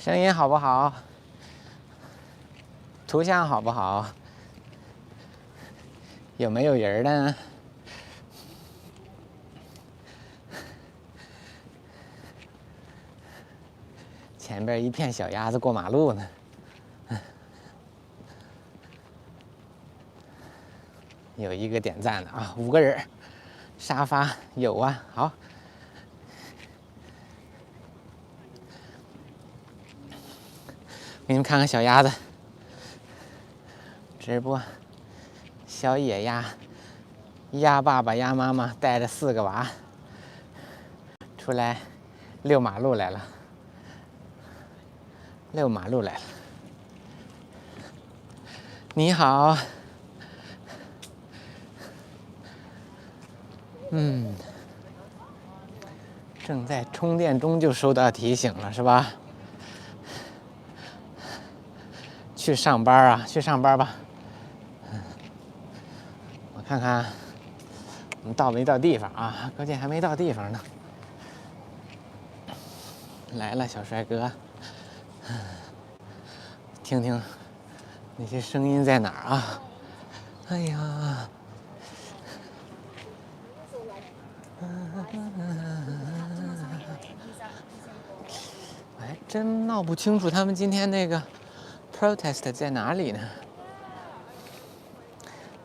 声音好不好？图像好不好？有没有人呢？前边一片小鸭子过马路呢。有一个点赞的啊，5个人，沙发有啊，好。给你们看看小鸭子直播，小野鸭，鸭爸爸、鸭妈妈带着4个娃出来遛马路来了，遛马路来了。你好，正在充电中就收到提醒了，是吧？去上班啊，去上班吧。我看看我们到没到地方啊？估计还没到地方呢。来了，小帅哥，听听那些声音在哪儿啊？哎呀，我还真闹不清楚他们今天那个 protest 在哪里呢？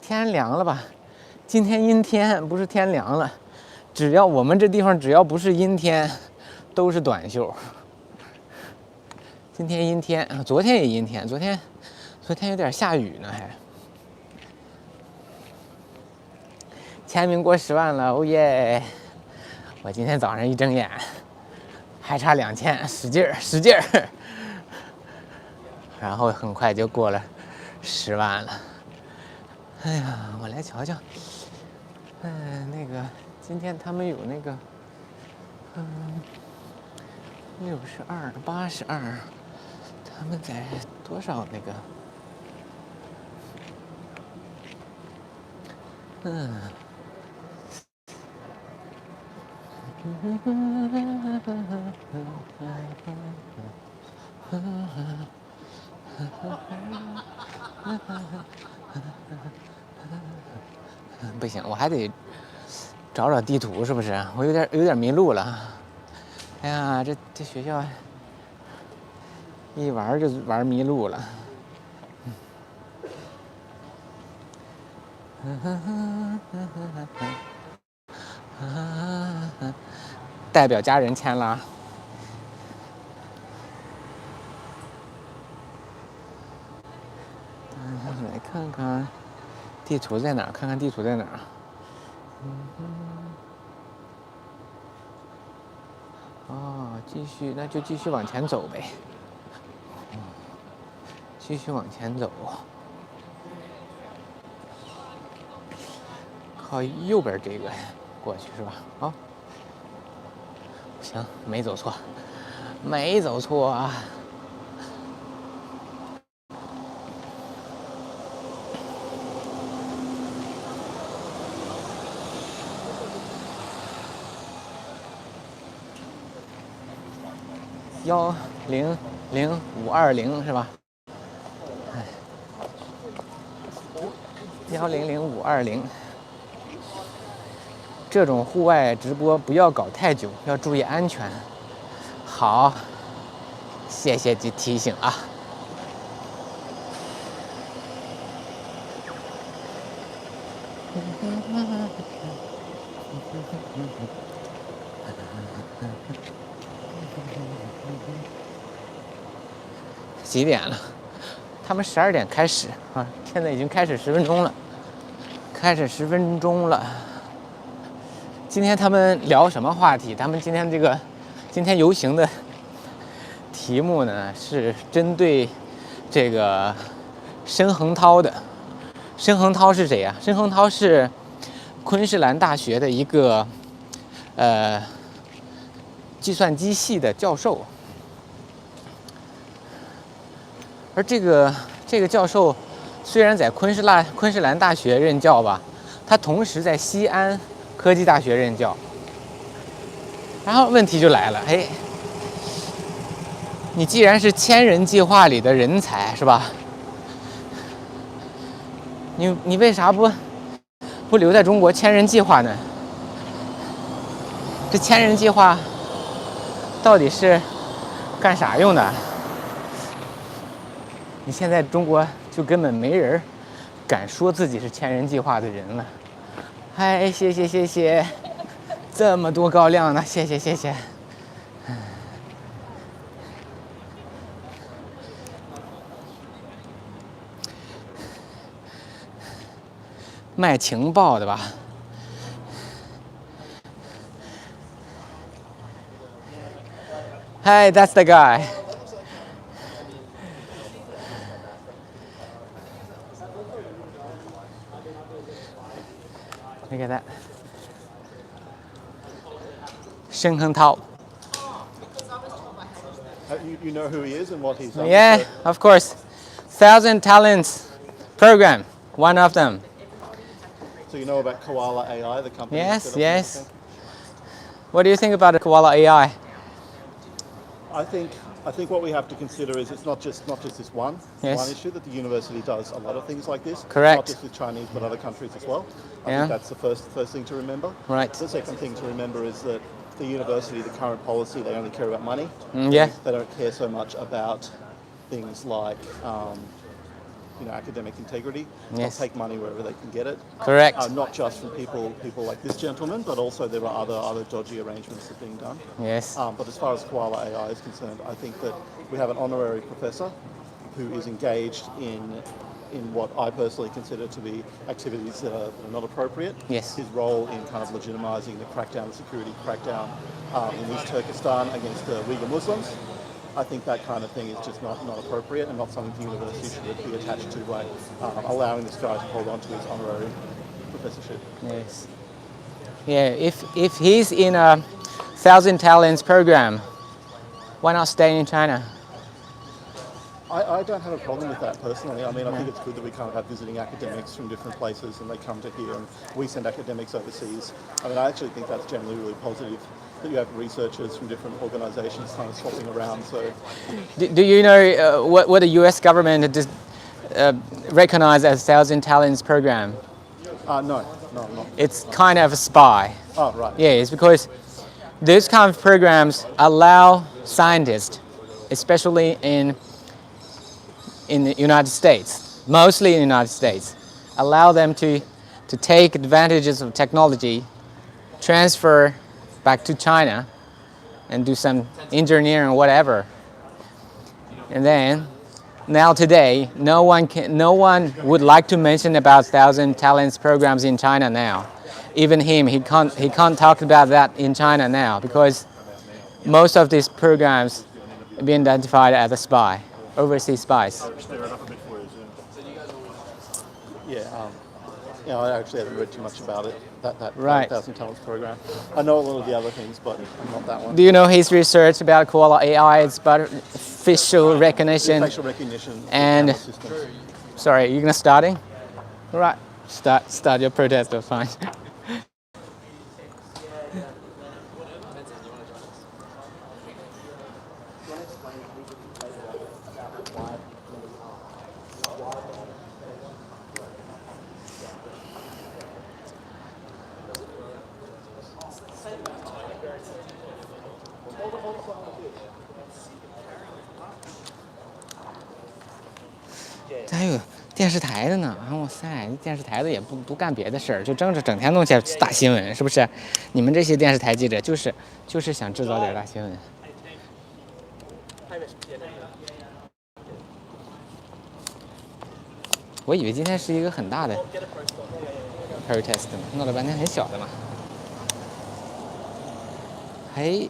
天凉了吧？今天阴天，不是天凉了。只要我们这地方只要不是阴天，都是短袖。今天阴天，昨天也阴天，昨天有点下雨呢，还。签名过10万了，哦耶！我今天早上一睁眼，还差2000，使劲儿，然后很快就过了10万了。哎呀，我来瞧瞧，那个今天他们有那个，62、82，他们在多少那个？不行，我还得找找地图，是不是？我有点迷路了。哎呀，这学校一玩就玩迷路了。代表家人签了。来看看地图在哪儿？看看地图在哪儿？哦，那就继续往前走呗。继续往前走，靠右边这个过去是吧？好，行，没走错，没走错啊。100520是吧？100520，这种户外直播不要搞太久，要注意安全。好，谢谢提醒啊。几点了？他们12点开始啊，现在已经开始10分钟了。今天他们聊什么话题？他们今天游行的题目呢，是针对这个申恒涛的。申恒涛是谁呀？申恒涛是昆士兰大学的一个计算机系的教授。而这个教授虽然在昆士兰大学任教吧，他同时在西安科技大学任教。然后问题就来了，你既然是千人计划里的人才，是吧？你为啥不留在中国千人计划呢？这千人计划到底是干啥用的？你现在中国就根本没人敢说自己是千人计划的人了。嗨，谢谢，这么多高亮呢，谢谢。卖情报的吧？Hey, that's the guy. Look at that. 申恒涛. You know who he is and what he's done? Yeah, of course. 1,000 Talents program, one of them. So you know about Koala AI, the company? Yes. What do you think about the Koala AI? I think what we have to consider is it's not just this one issue, that the university does a lot of things like this. Correct. Not just with Chinese but other countries as well. I Yeah. think that's the first thing to remember. Right. The second thing to remember is that the university, the current policy, they only care about money. Yeah. They don't care so much about things like academic integrity. Yes. They'll take money wherever they can get it. Correct. Not just from people like this gentleman, but also there are other dodgy arrangements that are being done. Yes. But as far as Koala AI is concerned, I think that we have an honorary professor who is engaged in what I personally consider to be activities that are not appropriate. Yes. His role in kind of legitimising the crackdown, the security crackdown in East Turkestan against the Uyghur Muslims. I think that kind of thing is just not appropriate and not something the university should be attached to by allowing this guy to hold on to his honorary professorship. Yes. Yeah, if he's in a 1,000 Talents program, why not stay in China? I don't have a problem with that personally. I mean, I think it's good that we kind of have visiting academics from different places and they come to here and we send academics overseas. I mean, I actually think that's generally really positive, that you have researchers from different organisations kind of swapping around. So, Do you know what the U.S. government recognized as 1,000 Talents program? No, I'm not. It's kind of a spy. Oh, right. Yeah, it's because those kind of programs allow scientists, especially in the United States, mostly in the United States, allow them to take advantages of technology, transfer back to China, and do some engineering or whatever. And then, now today, no one would like to mention about 1,000 Talents programs in China now. Even him, he can't talk about that in China now because most of these programs have been identified as a spy. Overseas spies. Yeah, I actually haven't read too much about it, that Right. 1,000 Talents program. I know a lot of the other things, but not that one. Do you know his research about Koala AI? It's about facial recognition. Facial recognition and systems. Sorry, you're gonna starting? All right, start your protest. Fine. 这还有电视台的呢！哇塞，电视台的也不干别的事儿，就整天弄些大新闻，是不是？你们这些电视台记者就是想制造点大新闻。我以为今天是一个很大的 protest 呢，弄了半天很小的嘛。嘿。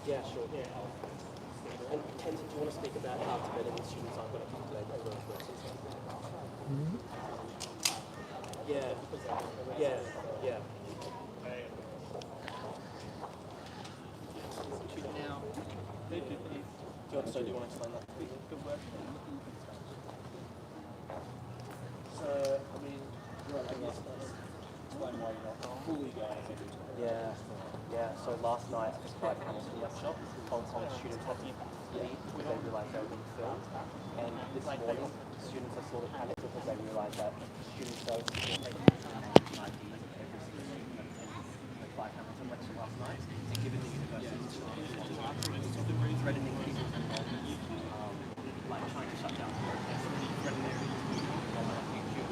Yeah, sure. Yeah. And Ken, do you want to speak about how Tibetan students are going to complain over those verses? Yeah. Yeah. Now, do you want to explain that? So, I mean, Yeah. So last night at the Skype Hamilton lecture, Hong Kong students had to leave because they realised they were being filmed. And this morning, students are sort of panicked because they realised that student services were taking IDs of every single student that attended the Skype Hamilton lecture last night. And given the university's threatening people's enrollment, like trying to shut down protests, threatening enrollment on YouTube,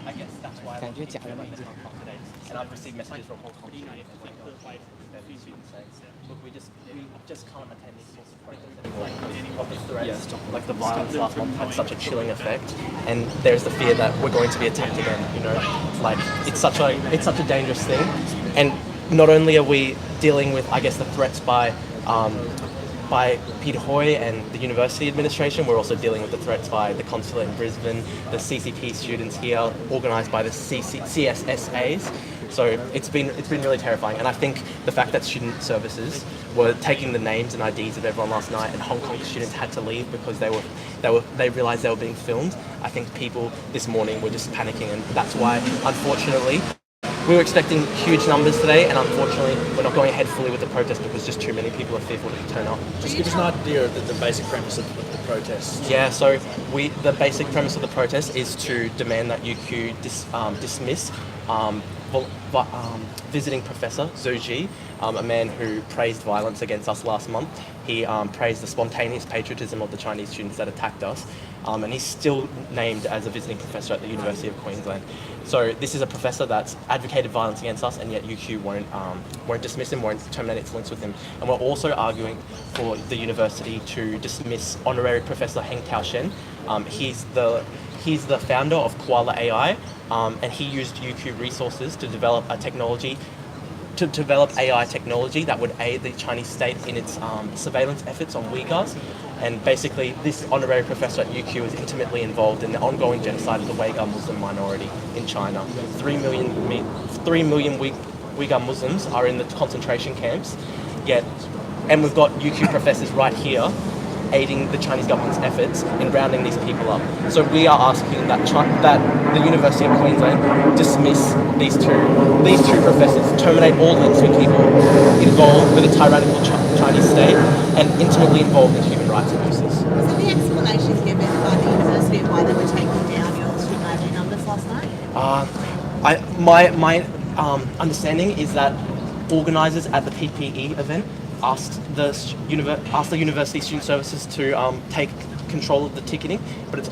I guess that's why I'm today. And I've received messages from Hong Kong students saying, look, we just can't attend these sorts of protests anymore. Of the threats, like the violence last month had such a chilling effect, and there's the fear that we're going to be attacked again. You know, like it's such a dangerous thing, and not only are we dealing with, I guess, the threats by Peter Hoy and the university administration, we're also dealing with the threats by the consulate in Brisbane, the CCP students here, organised by the CSSAs. So it's been really terrifying, and I think the fact that student services were taking the names and IDs of everyone last night, and Hong Kong students had to leave because they realised they were being filmed. I think people this morning were just panicking, and that's why, unfortunately, we were expecting huge numbers today, and unfortunately, we're not going ahead fully with the protest because just too many people are fearful to turn up. Just give us an idea of the basic premise of the protest. Yeah, so the basic premise of the protest is to demand that UQ dismiss visiting Professor Zhu Ji, a man who praised violence against us last month. He praised the spontaneous patriotism of the Chinese students that attacked us, and he's still named as a visiting professor at the University of Queensland. So this is a professor that's advocated violence against us, and yet UQ won't dismiss him, won't terminate its links with him. And we're also arguing for the university to dismiss Honorary Professor Heng Taoshen. He's the founder of Koala AI, and he used UQ resources to develop AI technology that would aid the Chinese state in its surveillance efforts on Uyghurs. And basically, this honorary professor at UQ is intimately involved in the ongoing genocide of the Uyghur Muslim minority in China. 3 million Uyghur Muslims are in the concentration camps, and we've got UQ professors right here aiding the Chinese government's efforts in rounding these people up. So we are asking that the University of Queensland dismiss these two professors, terminate all links with people involved with a tyrannical Chinese state and intimately involved in human rights abuses. Was there the explanations given by the university of why they were taking down your student ID numbers last night? My understanding is that organisers at the PPE event asked the university student services to take control of the ticketing, but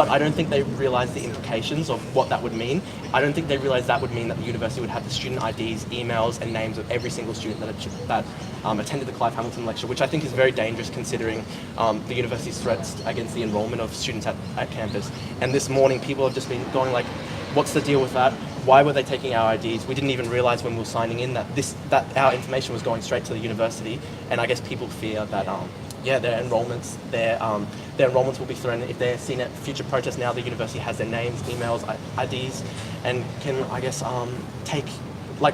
I don't think they realised the implications of what that would mean. I don't think they realised that would mean that the university would have the student IDs, emails and names of every single student that attended the Clive Hamilton lecture, which I think is very dangerous considering the university's threats against the enrolment of students at campus. And this morning people have just been going like, what's the deal with that? Why were they taking our IDs? We didn't even realise when we were signing in that our information was going straight to the university, and I guess people fear that their enrolments will be threatened if they're seen at future protests. Now the university has their names, emails, IDs, and can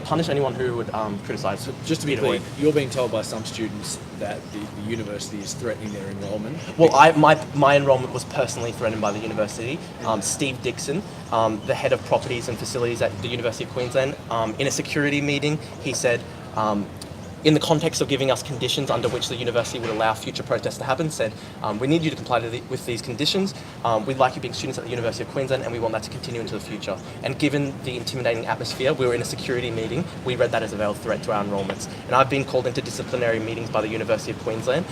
punish anyone who would criticise. So just to be clear, you're being told by some students that the university is threatening their enrolment. Well, my enrolment was personally threatened by the university. Steve Dixon, the head of properties and facilities at the University of Queensland, in a security meeting, he said, in the context of giving us conditions under which the university would allow future protests to happen, said, we need you to comply with these conditions. We'd like you being students at the University of Queensland, and we want that to continue into the future. And given the intimidating atmosphere, we were in a security meeting, we read that as a veiled threat to our enrolments. And I've been called into disciplinary meetings by the University of Queensland,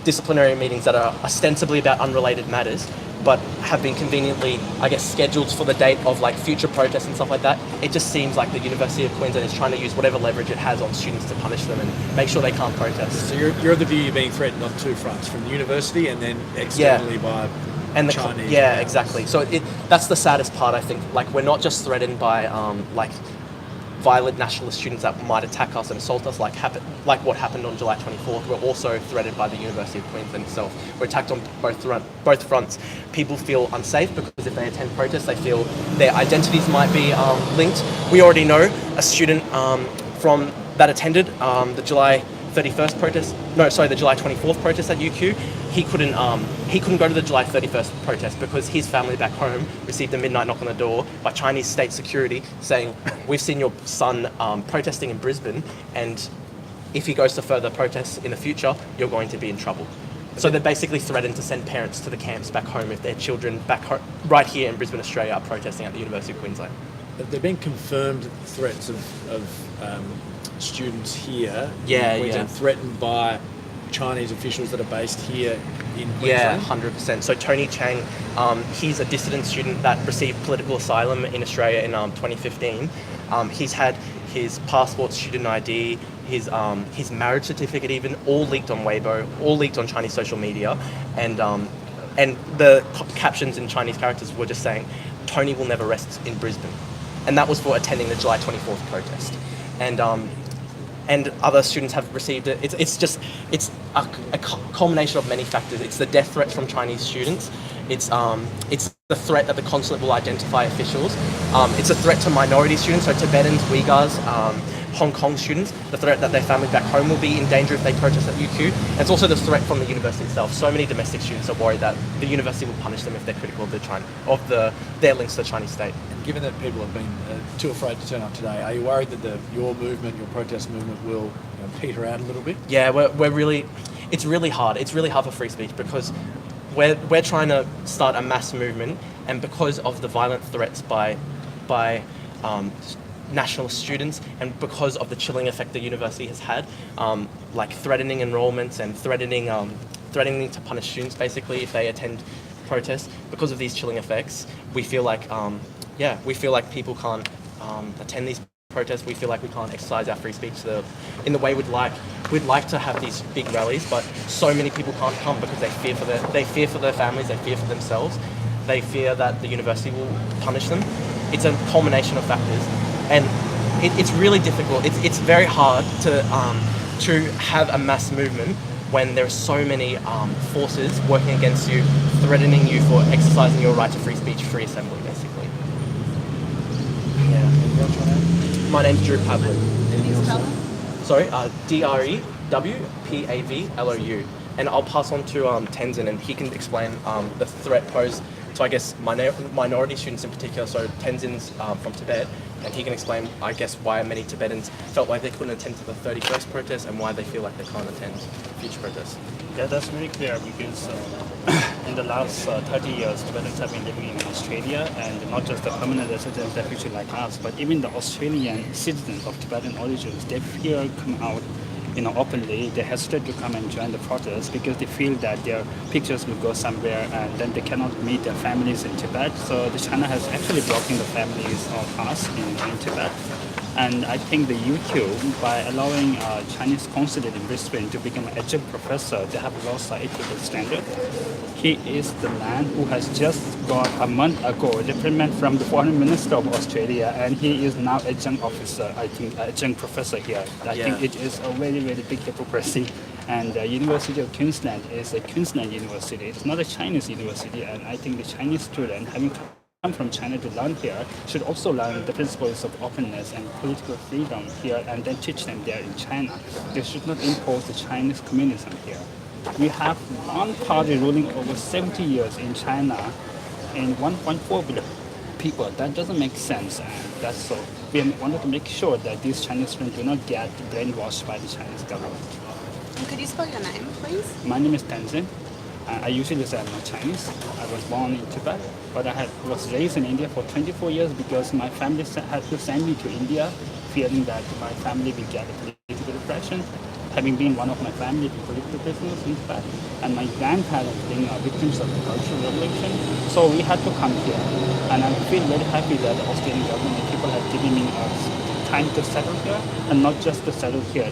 disciplinary meetings that are ostensibly about unrelated matters, but have been conveniently, I guess, scheduled for the date of future protests and stuff like that. It just seems like the University of Queensland is trying to use whatever leverage it has on students to punish them and make sure they can't protest. So you're of the view you're being threatened on two fronts, from the university and then externally by Chinese. Yeah, exactly. So that's the saddest part, I think. We're not just threatened by violent nationalist students that might attack us and assault us, like what happened on July 24th. We're also threatened by the University of Queensland itself. We're attacked on both fronts. People feel unsafe because if they attend protests, they feel their identities might be linked. We already know a student that attended the July 31st protest. No, sorry, the July 24th protest at UQ. He couldn't go to the July 31st protest because his family back home received a midnight knock on the door by Chinese state security saying, "We've seen your son protesting in Brisbane, and if he goes to further protests in the future, you're going to be in trouble." So they basically threatened to send parents to the camps back home if their children back home, right here in Brisbane, Australia, are protesting at the University of Queensland. There have been confirmed threats of students here Yeah, in Queensland, yeah. threatened by Chinese officials that are based here in Queensland. Yeah, 100%. So Tony Chang, he's a dissident student that received political asylum in Australia in 2015. He's had his passport, student ID, his marriage certificate even, all leaked on Weibo, all leaked on Chinese social media, and the captions in Chinese characters were just saying, "Tony will never rest in Brisbane," and that was for attending the July 24th protest, and other students have received it. It's a culmination of many factors. It's the death threats from Chinese students. It's the threat that the consulate will identify officials. It's a threat to minority students, so Tibetans, Uyghurs, Hong Kong students, the threat that their family back home will be in danger if they protest at UQ. And it's also the threat from the university itself. So many domestic students are worried that the university will punish them if they're critical of their links to the Chinese state. Given that people have been too afraid to turn up today, are you worried that your movement, your protest movement, will peter out a little bit? Yeah, it's really hard. It's really hard for free speech because we're trying to start a mass movement, and because of the violent threats by nationalist students, and because of the chilling effect the university has had, like threatening enrollments and threatening to punish students basically if they attend protests, because of these chilling effects, we feel like people can't attend these protests. We feel like we can't exercise our free speech in the way we'd like. We'd like to have these big rallies, but so many people can't come because they fear for their families, they fear for themselves, they fear that the university will punish them. It's a culmination of factors, and it's really difficult. It's very hard to have a mass movement when there are so many forces working against you, threatening you for exercising your right to free speech, free assembly, basically. Yeah. My name's Drew Pavlou. Can you spell them? Sorry, DREWPAVLOU. And I'll pass on to Tenzin, and he can explain the threat posed to, I guess, minority students in particular. So Tenzin's from Tibet, and he can explain, I guess, why many Tibetans felt like they couldn't attend to the 31st protest and why they feel like they can't attend future protests. Yeah, that's very clear because in the last 30 years, Tibetans have been living in Australia, and not just the permanent residents, refugee like us, but even the Australian citizens of Tibetan origins, they fear come out openly. They hesitate to come and join the protest because they feel that their pictures will go somewhere and then they cannot meet their families in Tibet. So China has actually blocking the families of us in Tibet. And I think the UQ, by allowing Chinese consulate in Brisbane to become an adjunct professor, they have lost the ethical standard. He is the man who has just got a month ago a reprimand from the foreign minister of Australia, and he is now adjunct officer, I think adjunct professor here. I think it is a very, very big hypocrisy. And the University of Queensland is a Queensland university. It's not a Chinese university, and I think the Chinese student having come from China to learn here should also learn the principles of openness and political freedom here and then teach them there in China. They should not impose the Chinese communism here. We have one party ruling over 70 years in China and 1.4 billion people. That doesn't make sense, and that's so. We wanted to make sure that these Chinese students do not get brainwashed by the Chinese government. And could you spell your name, please? My name is Tenzin. I usually say I'm not Chinese. I was born in Tibet, but I was raised in India for 24 years because my family had to send me to India, fearing that my family will get a political repression, having been one of my family political prisoners in Tibet, and my grandparents being victims of the Cultural Revolution. So we had to come here, and I feel very happy that the Australian government and people have given me time to settle here, and not just to settle here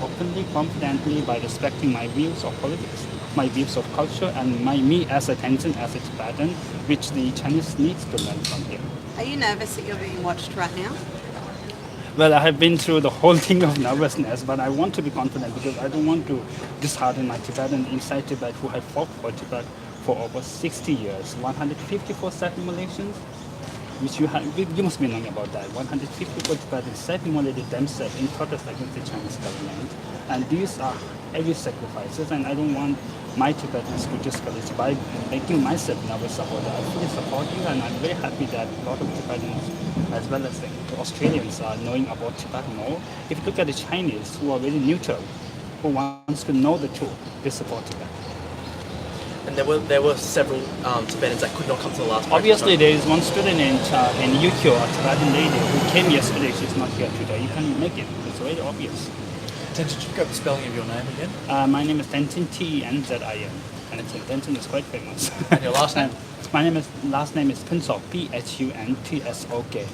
openly, confidently, by respecting my views of politics, my views of culture, and me as a Tenzin, as a Tibetan, which the Chinese needs to learn from here. Are you nervous that you're being watched right now? Well, I have been through the whole thing of nervousness, but I want to be confident because I don't want to dishearten my Tibetan inside Tibet who have fought for Tibet for over 60 years, 154 circumambulations, which you must be knowing about that. 150 Tibetans self-immolated themselves in protest against the Chinese government. And these are heavy sacrifices, and I don't want my Tibetans to discourage by making myself nervous about that. I fully support you, and I'm very happy that a lot of Tibetans, as well as the Australians, are knowing about Tibet more. If you look at the Chinese, who are very neutral, who wants to know the truth, they support Tibet. And there were several Tibetans that could not come to the last. Obviously, there is one student in UQ, a Tibetan lady, who came yesterday. She's not here today. You can't make it. It's very obvious. Did you get the spelling of your name again? My name is Tenzin, Tenzin, and Tenzin is quite famous. And your last name? My last name is Punsok, Phuntsok.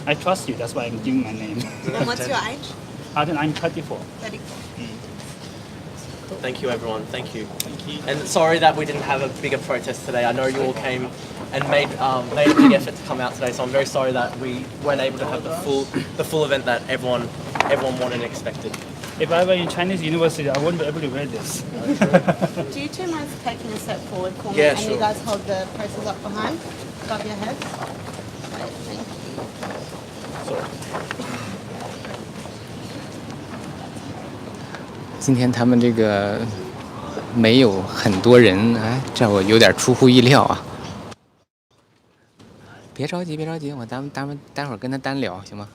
I trust you. That's why I'm giving my name. And what's your age? I'm 34. 34. Thank you, everyone. Thank you. And sorry that we didn't have a bigger protest today. I know you all came and made a big effort to come out today. So I'm very sorry that we weren't able to have the full event that everyone wanted and expected. If I were in Chinese university, I wouldn't be able to wear this. Do you two mind taking a step forward for me? Yeah, and sure. you guys hold the posters up behind, above your heads. Great, thank you. 今天他们这个没有很多人，哎，这我有点出乎意料啊。别着急，别着急，咱们待会儿跟他单聊行吗？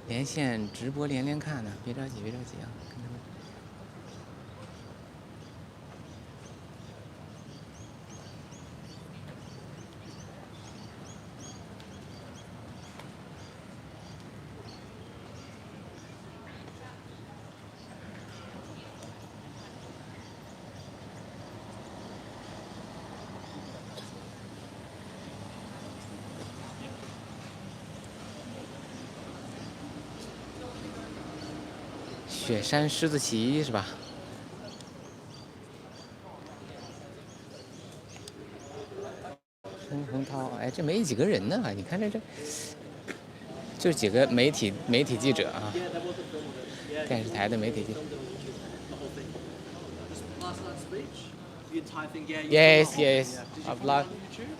连线直播连看呢，别着急，别着急啊。雪山狮子旗是吧？申恒涛，哎，这没几个人呢，你看这，就是几个媒体记者啊，电视台的媒体记者。Yes, yes, I've live.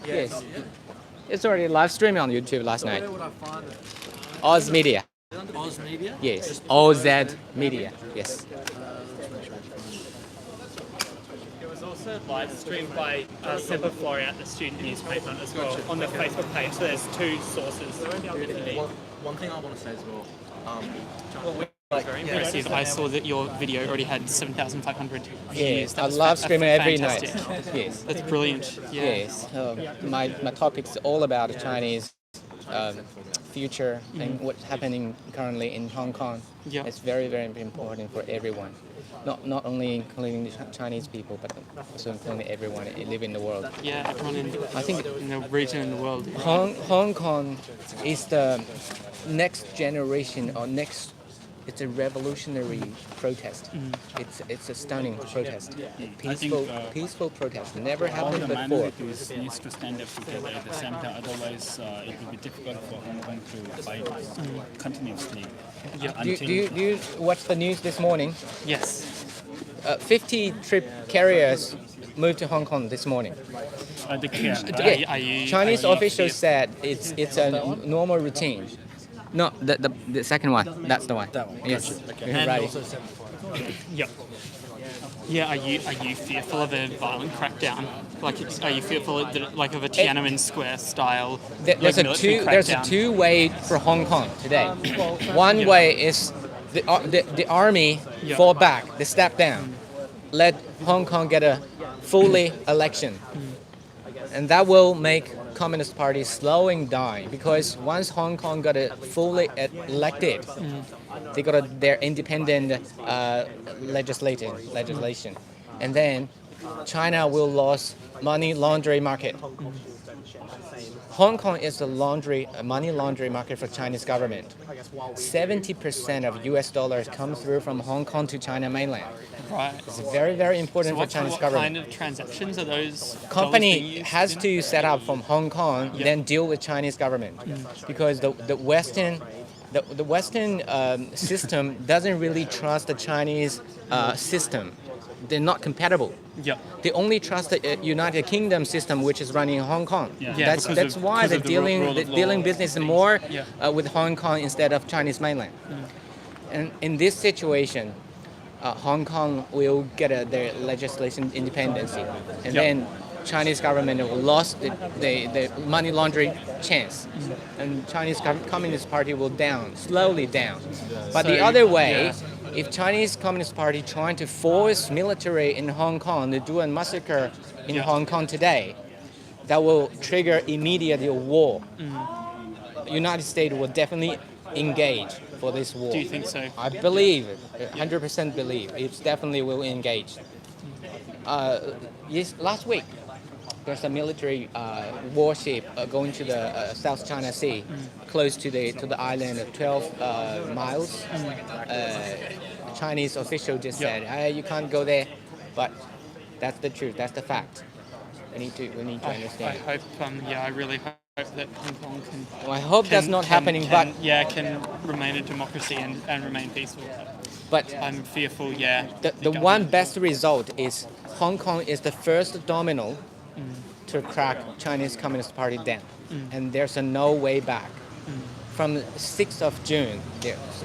Yes, it's already live streaming on YouTube last night. Oz Media. Oz Media? Yes, OZ Media. Yes. It was also live streamed by Semper Florian, the student newspaper, as well, on the Facebook page. So there's two sources. One thing I want to say as well. Very impressive. I saw that your video already had 7,500 views. Yes, That I was love streaming every night. fantastic. Yes. That's brilliant. Yeah. Yes, my topic's all about the Chinese future and what's happening currently in Hong Kong. Yeah. It's very, very important for everyone, not only including the Chinese people, but also including everyone living in the world. Yeah, everyone in the region and the world. Hong Kong is the next generation or next. It's a revolutionary protest. It's a stunning protest. Peaceful protest. Never happened All the before. minorities needs to stand up together at the same time. Otherwise, it will be difficult for Hong Kong to fight continuously. Do you watch the news this morning? Yes. 50 trip carriers moved to Hong Kong this morning. The care. Chinese officials said it's a normal routine. No, the second one. That's the one. That one. Yes. Okay. You're And right. also 7.5. Yep. Yeah. Are you fearful of a violent crackdown? Are you fearful of a Tiananmen Square style? There's a crackdown? two way for Hong Kong today. One way is the army fall back, they step down, let Hong Kong get a fully election, and that will make Communist Party slowing down, because once Hong Kong got fully elected, they got their independent legislation, and then China will lose money laundering market. Hong Kong is a money laundering market for Chinese government. 70% of US dollars come through from Hong Kong to China mainland. Right. It's very, very important for Chinese what government. kind of transactions are those? Company has to set up from Hong Kong, then deal with Chinese government, because the Western system doesn't really trust the Chinese system. They're not compatible. Yep. They only trust the United Kingdom system, which is running in Hong Kong. Yeah. Yeah, That's why they're dealing business more Yeah. with Hong Kong instead of Chinese mainland. And in this situation, Hong Kong will get their legislation independence, and then Chinese government will lost the money laundering chance, and Chinese Communist Party will slowly down. But the So, other way, yeah. if Chinese Communist Party trying to force military in Hong Kong to do a massacre in Hong Kong today, that will trigger immediate war. United States will definitely engage for this war. Do you think so? I believe, 100% believe, it definitely will engage. Yes, last week, there's a military warship going to the South China Sea, close to the island of 12 miles. Chinese official just said, you can't go there, but that's the truth, that's the fact. We need to I understand. hope, I really hope that Hong Kong can. Well, I hope that's not happening, can remain a democracy and remain peaceful. but I'm fearful, the one best result is Hong Kong is the first domino to crack Chinese Communist Party down, and there's no way back. From 6th of June,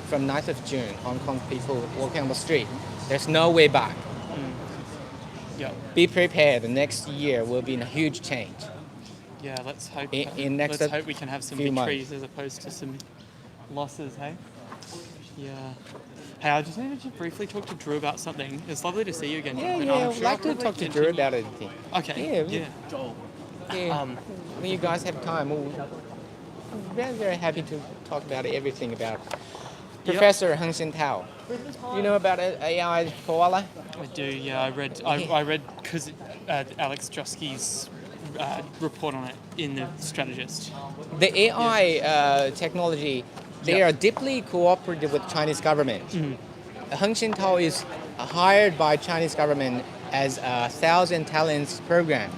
from 9th of June, Hong Kong people walking on the street, there's no way back. Yeah, Be prepared. The next year will be a huge change. yeah. Let's hope. Next let's hope we can have some few months. victories as opposed to some losses. Hey. Yeah. Hey, I just needed to briefly talk to Drew about something. It's lovely to see you again. Yeah, Jonathan. yeah. I'm I'd sure like I'll to talk to probably Drew continue- about anything. Okay. Yeah. Yeah. When you guys have time, we're very, very happy to talk about everything about Professor Heng Tao. You know about AI koala? I do. Yeah, I read because Alex Joski's report on it in the Strategist. The AI technology, they are deeply cooperative with Chinese government. Heng Tao is hired by Chinese government as a 1,000 talents program.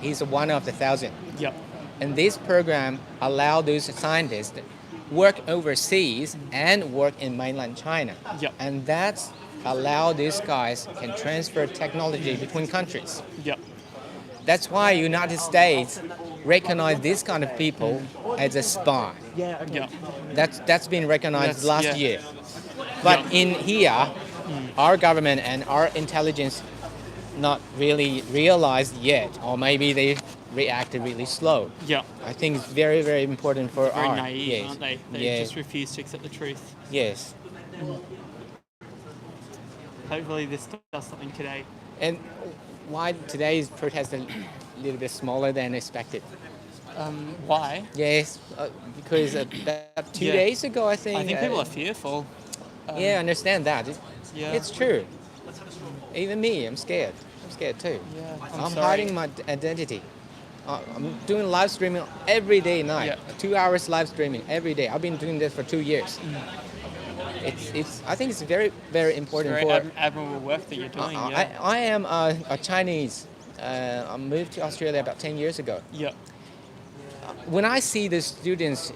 He's one of the 1,000. Yep. And this program allow those scientists to work overseas and work in mainland China. Yep. And that's allow these guys can transfer technology between countries. Yep. That's why United States recognize this kind of people as a spy. Yep. That's been recognized That's- last yeah. year. But in here, our government and our intelligence not really realized yet, or maybe they reacted really slow. Yep. I think it's very, very important for Very our naive, yes. aren't they? They Yeah. just refuse to accept the truth. Yes. Hopefully this does something today. And why today's protest a little bit smaller than expected? Why? Yes, because about 2 Yeah. days ago, I think. I think people are fearful. Yeah, I understand that. Yeah. It's true. Even me, I'm scared. I'm scared too. Yeah, I'm sorry. hiding my identity. I'm doing live streaming every day night. Yeah. 2 hours live streaming every day. I've been doing this for 2 years. It's. I think it's very, very important Very for. admirable work that you're doing. Yeah. I am a Chinese. I moved to Australia about 10 years ago. Yeah. When I see the students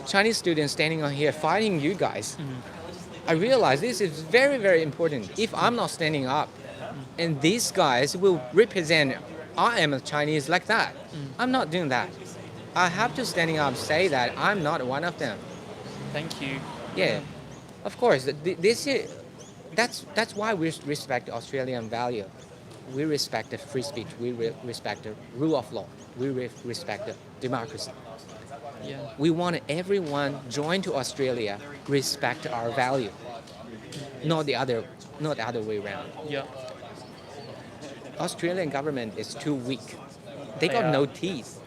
Chinese students standing on here fighting you guys, I realize this is very, very important. If I'm not standing up, and these guys will represent, I am a Chinese like that. I'm not doing that. I have to standing up say that I'm not one of them. Thank you. Yeah, of course. This is that's why we respect Australian value. We respect the free speech. We respect the rule of law. We respect the democracy. Yeah. We want everyone join to Australia respect our value, not the other way around. Yeah. Australian government is too weak. They got are. no teeth.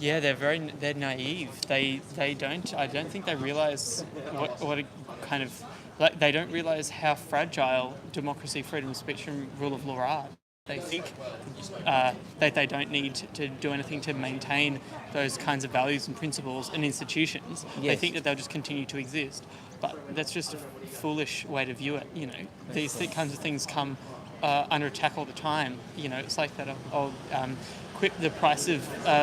Yeah, they're naive. I don't think they realize what a kind of like they don't realize how fragile democracy, freedom of speech, and rule of law are. They think that they don't need to do anything to maintain those kinds of values and principles and institutions. They Yes. think that they'll just continue to exist. But that's just a foolish way to view it. You know, these kinds of things come under attack all the time. You know, it's like that old quip: the price of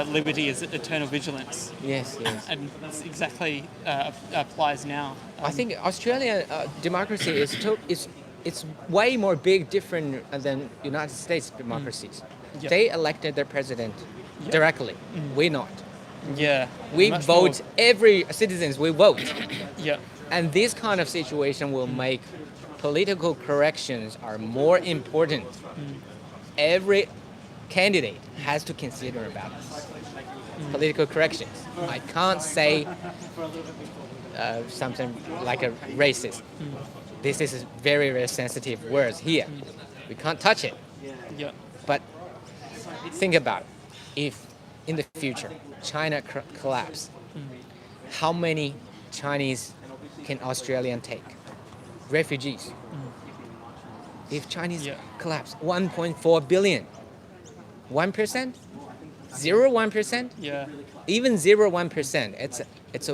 liberty is eternal vigilance. Yes, yes. And it's exactly applies now. I think Australian democracy is it's way more big different than United States democracies. Yeah. They elected their president directly. We not. Yeah. We Much vote, every citizens, we vote. Yeah. And this kind of situation will make political corrections are more important. Every candidate has to consider about political corrections. I can't say something like a racist. This is very, very sensitive words here. We can't touch it. Yeah. But think about it. If in the future China collapse, how many Chinese can Australian take? Refugees. If Chinese collapse, 1.4 billion. 1%? 0.1%? Yeah. Even 0.1%, it's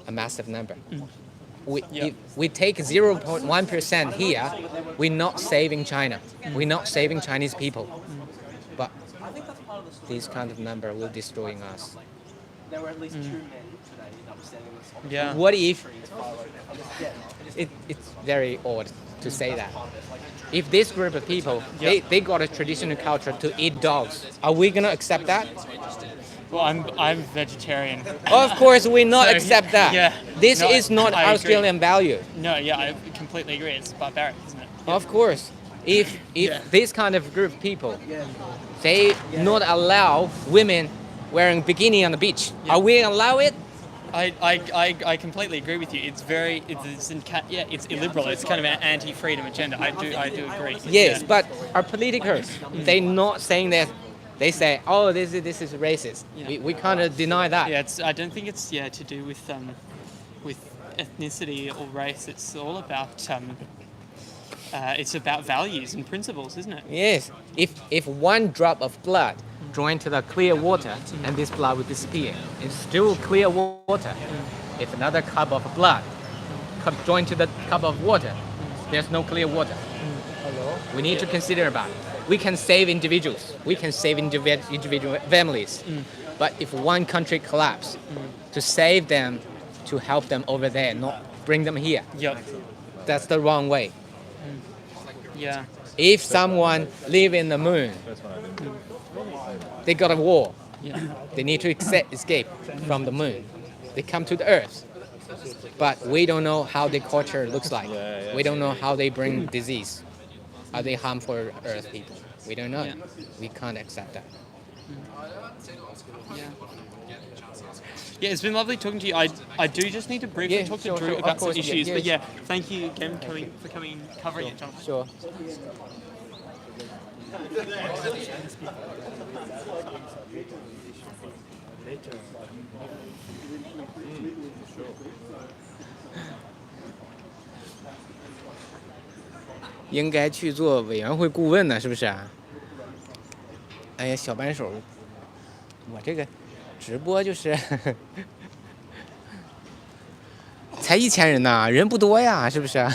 a massive number. If we take 0.1% here, we're not saving China. We're not saving Chinese people. But this kind of number will destroy us. There were at least 2 men today upstanding this whole Yeah. What if it's very odd to say that. If this group of people, they got a traditional culture to eat dogs, are we gonna accept that? Well, I'm vegetarian. Of course, we not So, accept that. yeah. This No, is not I agree. Australian value. No, yeah, I completely agree. It's barbaric, isn't it? Of course, if this kind of group of people, they not allow women wearing bikini on the beach, are we allow it? I completely agree with you. It's very it's illiberal. It's kind of an anti-freedom agenda. I do agree. Yes, Yeah. but our politicals, they not saying that. They say, oh, this is racist. Yeah. We kind of deny that. Yeah, I don't think it's to do with ethnicity or race. It's all about it's about values and principles, isn't it? Yes. If one drop of blood joined to the clear water, and this blood would disappear, it's still clear water. If another cup of blood joined to the cup of water, there's no clear water. We need to consider about it. We can save individuals. We can save individual families. But if one country collapse, to save them, to help them over there, not bring them here, that's the wrong way. Yeah. If someone live in the moon, they got a war. They need to escape from the moon. They come to the earth. But we don't know how their culture looks like. We don't know how they bring disease. Are they harmful earth people? We don't know. We can't accept that. Yeah, it's been lovely talking to you. I do just need to briefly talk to Drew about some issues. But thank you again for coming and covering it, Jonathan. Sure.应该去做委员会顾问呢，是不是啊？哎呀，小扳手，我这个直播就是才1000人呐，人不多呀，是不是啊？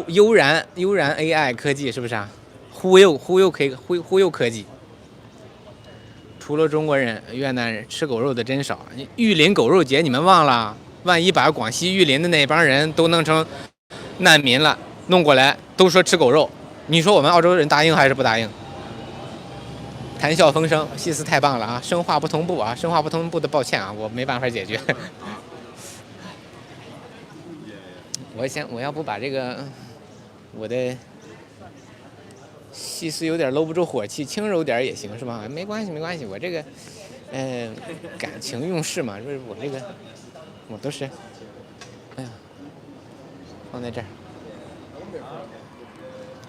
悠然 AI 科技是不是啊？忽悠科技。除了中国人，越南人吃狗肉的真少。玉林狗肉节你们忘了？万一把广西玉林的那帮人都弄成难民了，弄过来都说吃狗肉，你说我们澳洲人答应还是不答应？谈笑风生，西斯太棒了啊！生化不同步啊，生化不同步的抱歉啊，我没办法解决。我要不把这个我的西斯有点搂不住火气，轻柔点也行是吧？没关系，我这个感情用事嘛，就是我这个我都是，哎呀，放在这儿。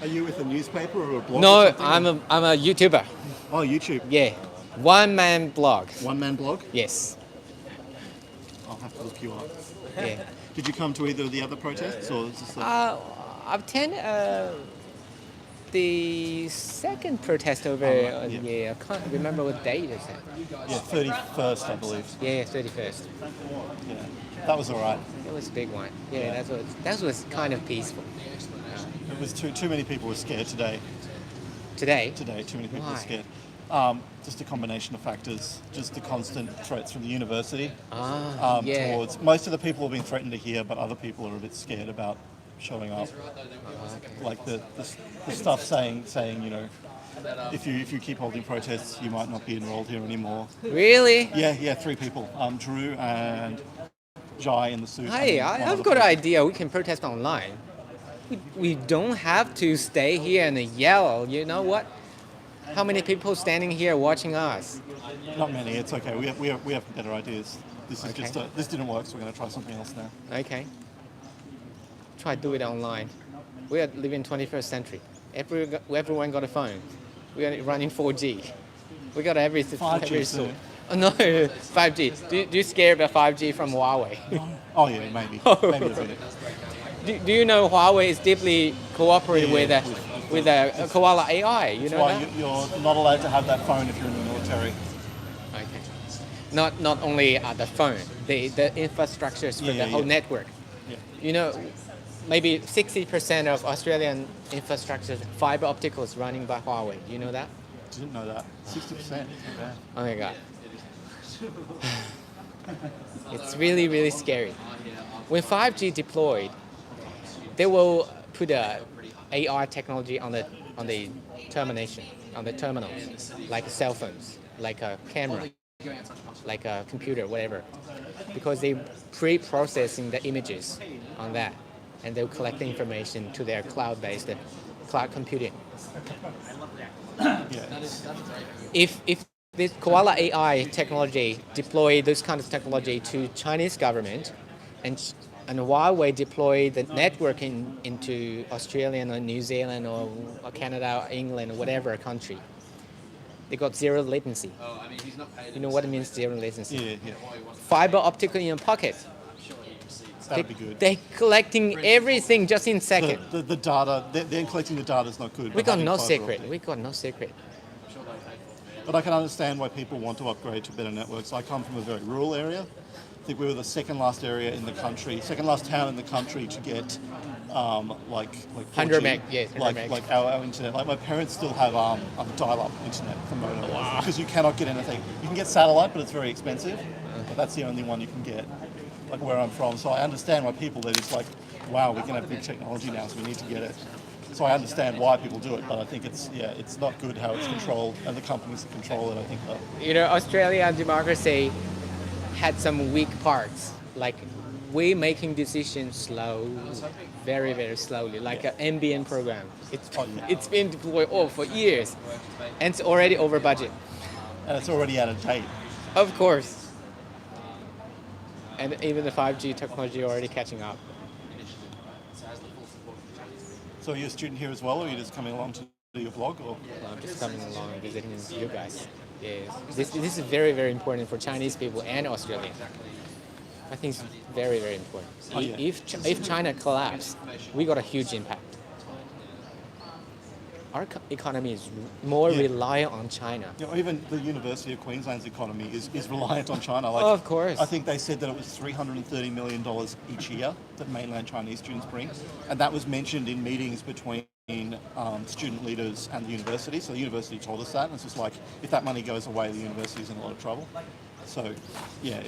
Are you with a newspaper or a blog? No, I'm a YouTuber. Oh, YouTube. Yeah, one man blog. One man blog? Yes. I'll have to look you up. Yeah. Did you come to either of the other protests or is this I've attended the second protest over. I can't remember what date is it. Yeah, 31st, I believe. Yeah, 31st. Yeah, that was all right. It was a big one. Yeah, that was kind of peaceful. It was too many people were scared today. Today? Today, too many people Why? are scared. Just a combination of factors. Just the constant threats from the university towards most of the people have been threatened to hear, but other people are a bit scared about showing up. Like the stuff saying if you keep holding protests, you might not be enrolled here anymore. Really? Yeah, 3 people. Drew and Jai in the suit. Hey, I've got an idea. We can protest online. We don't have to stay here and yell. You know what? How many people standing here watching us? Not many. It's okay. We have better ideas. This is this didn't work, so we're going to try something else now. Okay. Try do it online. We are living 21st century. Everyone got a phone. We are running 4G. We got everything. 5G soon. Oh, no, 5G. Do you scared about 5G from Huawei? Oh yeah, maybe. Maybe a bit. Do you know Huawei is deeply cooperating with a Koala AI? You know That's why that? you're not allowed to have that phone if you're in the military. Okay. Not only the phone, the infrastructures for the whole network. Yeah. You know, maybe 60% of Australian infrastructure fiber opticals running by Huawei. You know that? Didn't know that. 60%. Oh my god. It's really, really scary. When 5G deployed, they will put a AR technology on the terminals, like cell phones, like a camera, like a computer, whatever, because they pre-processing the images on that, and they'll collect the information to their cloud-based cloud computing. If this Koala AI technology deploy this kind of technology to Chinese government, and Huawei deploy the network into Australia or New Zealand or Canada or England or whatever country, they got zero latency. You know what it means, zero latency? Yeah. Fiber optical in your pocket. That'd be good. They're collecting everything just in second. The data, they're collecting the data is not good. We got no fiber secret. optic. We got no secret. But I can understand why people want to upgrade to better networks. I come from a very rural area. I think we were the second last town in the country to get like 100 4G, meg, yes, 100 meg. like our internet. Like my parents still have dial-up internet for modem because you cannot get anything. You can get satellite, but it's very expensive. But that's the only one you can get, like where I'm from. So I understand why people they're just like, wow, we can have big technology now, so we need to get it. So I understand why people do it, but I think it's not good how it's controlled and the companies that control it. I think that. You know, Australian democracy had some weak parts, like we making decisions slow, very, very slowly, like an NBN program. It's been deployed for years, and it's already over budget. And it's already out of date. Of course. And even the 5G technology already catching up. So are you a student here as well, or are you just coming along to do your vlog? Or? I'm just coming along and visiting you guys. Yes. This is very, very important for Chinese people and Australians. I think it's very, very important. Oh, yeah. If China collapses, we got a huge impact. Our economy is more reliant on China. You know, even the University of Queensland's economy is reliant on China. Like, of course. I think they said that it was $330 million each year that mainland Chinese students bring. And that was mentioned in meetings between student leaders and the university. So the university told us that. And it's just like, if that money goes away, the university's in a lot of trouble. So, yeah,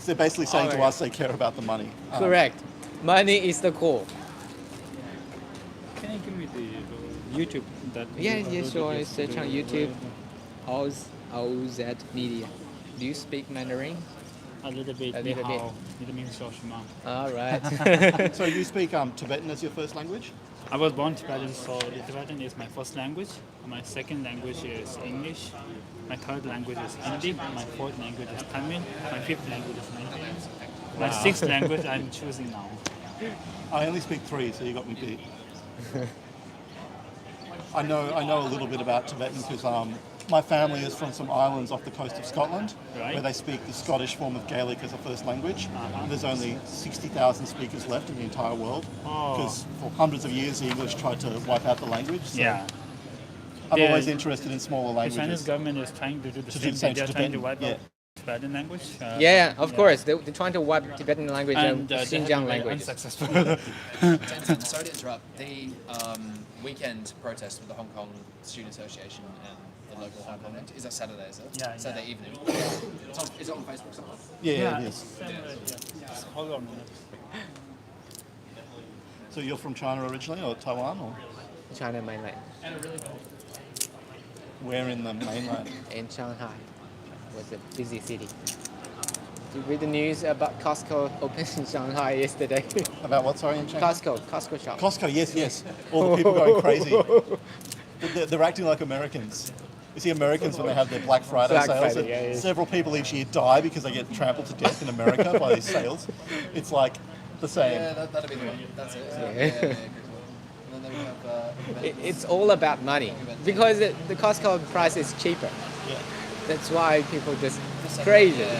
they're basically saying to us they care about the money. Correct. Money is the core. Can you give me the YouTube? Sure. Search on YouTube. OZ Media. Do you speak Mandarin? A little bit. A little bit. All right. So you speak Tibetan as your first language? I was born Tibetan, so Tibetan is my first language. My second language is English. My third language is Hindi. My fourth language is Tamil. My fifth language is Mandarin. My sixth language I'm choosing now. I only speak 3, so you got me beat. I know a little bit about Tibetan because my family is from some islands off the coast of Scotland, where they speak the Scottish form of Gaelic as a first language. And there's only 60,000 speakers left in the entire world because for hundreds of years the English tried to wipe out the language. So I'm always interested in smaller languages. The Chinese government is trying to do the same thing. They're trying to wipe out Tibetan language. Yeah, of course. They're trying to wipe Tibetan language and they have Xinjiang been very language. unsuccessful. Sorry to interrupt. The weekend protest with the Hong Kong Student Association and the local Hong Kong is that Saturday, is it? Yeah, Saturday evening. It's on Facebook somewhere. Yeah, it is. Hold on. So you're from China originally, or Taiwan, or China mainland. where in the mainland? In Shanghai. It was a busy city. Did you read the news about Costco opened in Shanghai yesterday? About what? Sorry, in China? Costco shop. Costco, yes. All the people going crazy. They're acting like Americans. You see Americans when they have their Black Friday Black sales. Friday, yeah. Several people each year die because they get trampled to death in America by these sales. It's like the same. Yeah, that'll be the one. That's it. Yeah. And then we have. It's all about money because the Costco price is cheaper. Yeah. That's why people just crazy. Yeah.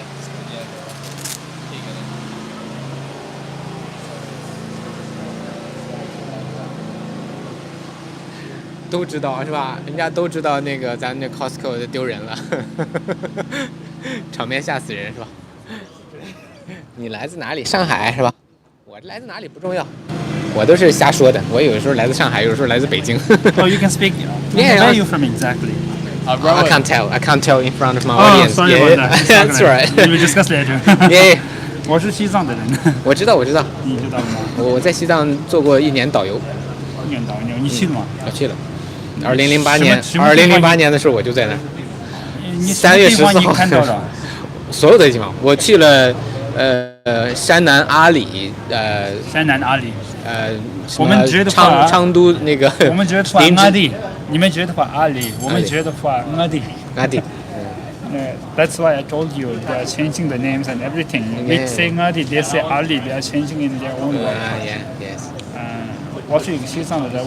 You 都知道是吧？人家都知道那个咱那 Costco 丢人了，场面吓死人是吧？你来自哪里？上海是吧？我来自哪里不重要，我都是瞎说的。我有的时候来自上海，有的时候来自北京。Oh, you can speak. Yeah, Where are you from exactly? I can't tell. I can't tell in front of my Oh, audience. sorry Yeah, about that. that's right. We will discuss later. Yeah, 我是西藏的人，我知道。你知道吗？我在西藏做过1年导游，念导游，你去了吗？我去了。2008年，什么2008年的时候我就在那儿。你3月14号你看到了？所有的地方，我去了，山南阿里，山南阿里，什么我们觉得话昌都那个，我们觉得话阿里，你们觉得话阿里，我们觉得话阿里。阿里。That's why I told you they are changing the names and everything. We say Ngadi, they say Ali. They are changing in their own way. Yeah, yes. 我是一个西藏的人，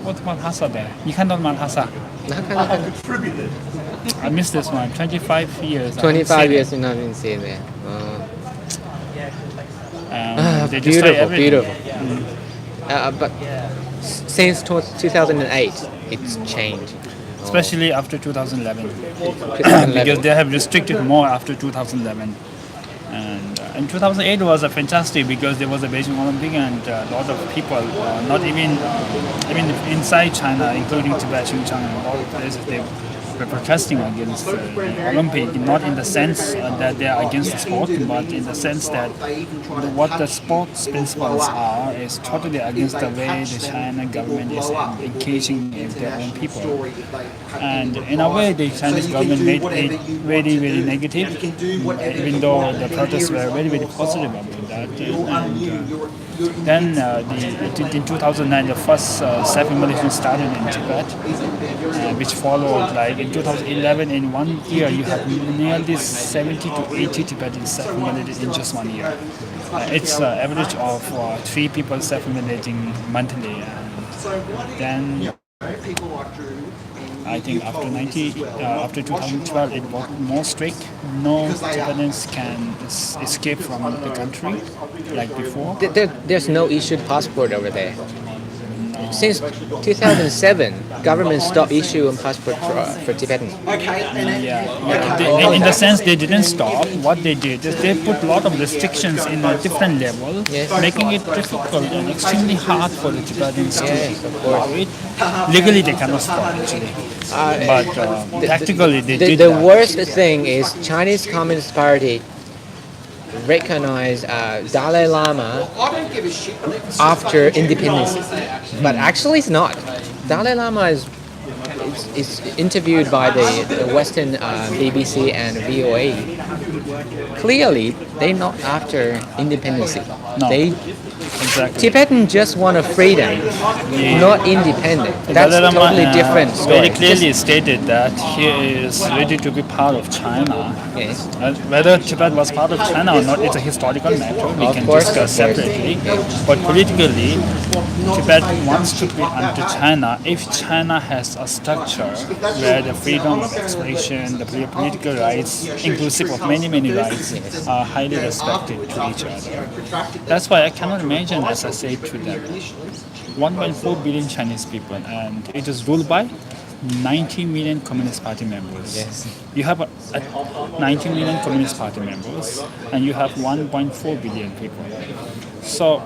我马塔萨的，你看到马塔萨看。I missed this one. 25 years. 25 years you not been seen there. They destroy Beautiful, everything. beautiful. But since 2008, it's changed. Especially after 2011. 2011. Because they have restricted more after 2011. And in 2008 was a fantastic because there was a Beijing Olympic and a lot of people, not even inside China, including Tibet, Xinjiang, and all places, they were protesting against the Olympic, not in the sense that they are against the sport, but in the sense that what the sports principles are is totally against the way the China government is engaging with their own people. And in a way, the Chinese government made it very, very negative, even though the protests were very, very positive about that. And then in 2009, the first self-immolation started in Tibet, which followed like in 2011. In 1 year, you have nearly 70 to 80 Tibetans self-immolated in just 1 year. It's an average of 3 people self-immolating monthly. And then I think after 2012, it was more strict. No Tibetans can escape from the country like before. There's no issued passport over there. Since 2007, government stopped issuing passport for Tibetans. Yeah. In the sense they didn't stop. What they did is they put a lot of restrictions in a different level, making it difficult and extremely hard for the Tibetans to follow it. Legally, they cannot stop actually, but practically they did. The worst thing is Chinese Communist Party recognize Dalai Lama after independence, but actually it's not. Dalai Lama is interviewed by the Western BBC and VOA. Clearly, they're not after independence. No. Exactly. Tibetan just want a freedom, not independent. That's Dalai Lama, totally different story. very clearly stated that he is ready to be part of China. Yes. Whether Tibet was part of China or not, it's a historical matter. We can discuss separately. But politically, Tibet wants to be under China if China has a structure where the freedom of expression, the political rights, inclusive of many, many rights, are highly respected to each other. That's why I cannot imagine, as I say to them, 1.4 billion Chinese people, and it is ruled by 90 million Communist Party members. Yes. You have 90 million Communist Party members, and you have 1.4 billion people. So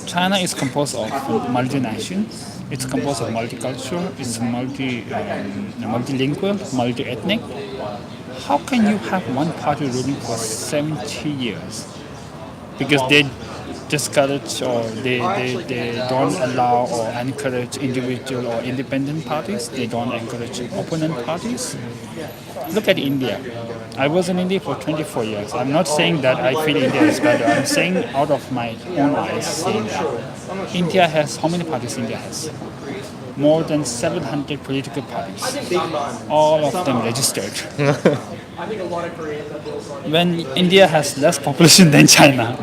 China is composed of multi-nations. It's composed of multicultural. It's multilingual, multi-ethnic. How can you have one party ruling for 70 years? Because they discourage or they don't allow or encourage individual or independent parties. They don't encourage opponent parties. Look at India. I was in India for 24 years. I'm not saying that I feel India is better. I'm saying out of my own eyes, saying that India has, how many parties India has? More than 700 political parties. All of them registered. When India has less population than China,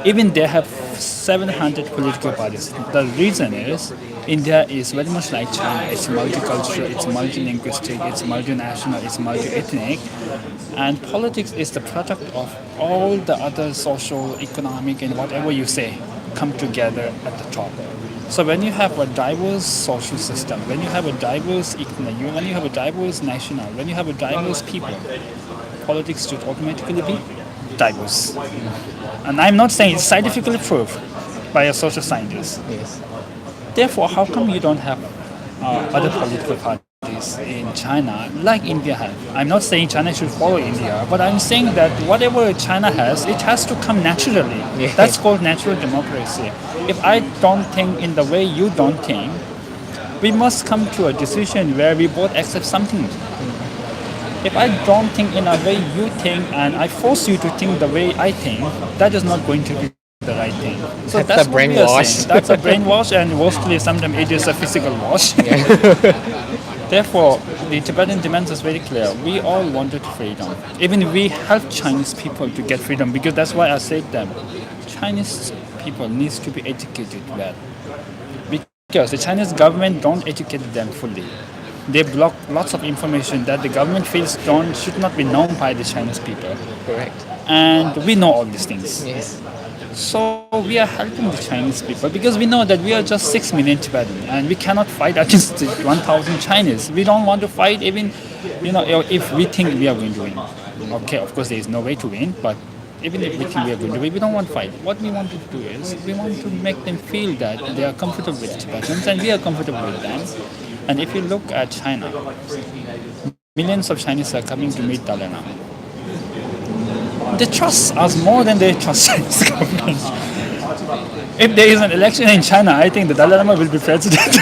even they have 700 political parties. The reason is India is very much like China. It's multicultural, it's multilinguistic, it's multinational, it's multi-ethnic. And politics is the product of all the other social, economic, and whatever you say come together at the top. So when you have a diverse social system, when you have a diverse economy, when you have a diverse national, when you have a diverse people, politics should automatically be diverse. And I'm not saying it's scientifically proved by a social scientist. Yes. Therefore, how come you don't have other political parties in China like India has? I'm not saying China should follow India, but I'm saying that whatever China has, it has to come naturally. Yeah. That's called natural democracy. If I don't think in the way you don't think, we must come to a decision where we both accept something. If I don't think in a way you think and I force you to think the way I think, that is not going to be the right thing. So That's a what we are brainwash. saying. That's a brainwash, and mostly sometimes it is a physical wash. Therefore, the Tibetan demands is very clear. We all wanted freedom. Even we helped Chinese people to get freedom, because that's why I said them. Chinese people needs to be educated well. Because the Chinese government don't educate them fully. They block lots of information that the government feels should not be known by the Chinese people. Correct. And we know all these things. Yes. So we are helping the Chinese people because we know that we are just 6 million Tibetans and we cannot fight against 1,000 Chinese. We don't want to fight even, if we think we are going to win. Okay, of course there is no way to win, but even if we think we are going to win, we don't want to fight. What we want to do is we want to make them feel that they are comfortable with Tibetans and we are comfortable with them. And if you look at China, millions of Chinese are coming to meet Dalai Lama. They trust us more than they trust Chinese government. If there is an election in China, I think the Dalai Lama will be president.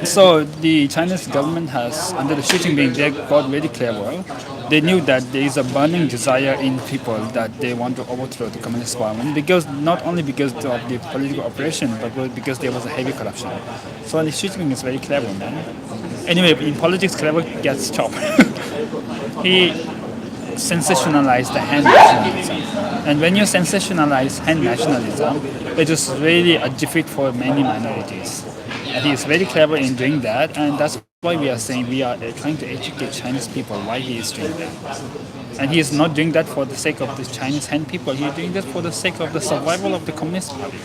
So the Chinese government has, under the Xi Jinping, they got very clever. They knew that there is a burning desire in people that they want to overthrow the communist government, because not only because of the political oppression, but because there was a heavy corruption. So the Xi Jinping is very clever, man. Anyway, in politics, clever gets chopped. He sensationalized the Han nationalism. And when you sensationalize Han nationalism, it is really a defeat for many minorities. And he is very clever in doing that, and that's why we are saying we are trying to educate Chinese people why he is doing that. And he is not doing that for the sake of the Chinese Han people, he is doing that for the sake of the survival of the Communist Party.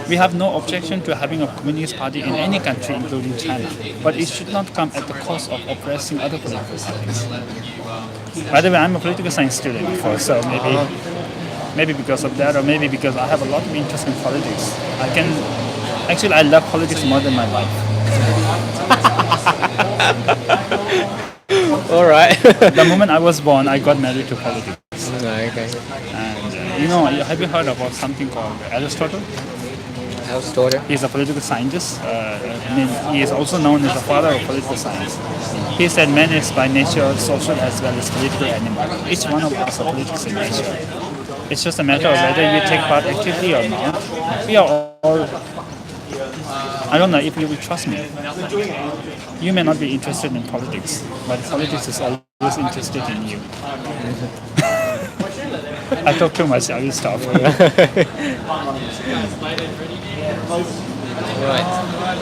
We have no objection to having a Communist Party in any country, including China, but it should not come at the cost of oppressing other political parties. By the way, I'm a political science student before, so maybe because of that, or maybe because I have a lot of interest in politics. I love politics more than my wife. All right. The moment I was born, I got married to politics. Okay. And have you heard about something called Aristotle? Aristotle. He's a political scientist. He is also known as the father of political science. He said man is by nature social as well as political animal. Each one of us are politics in nature. It's just a matter of whether we take part actively or not. We are all... I don't know if you will trust me. You may not be interested in politics, but politics is always interested in you. I talk too much, I will stop. Right.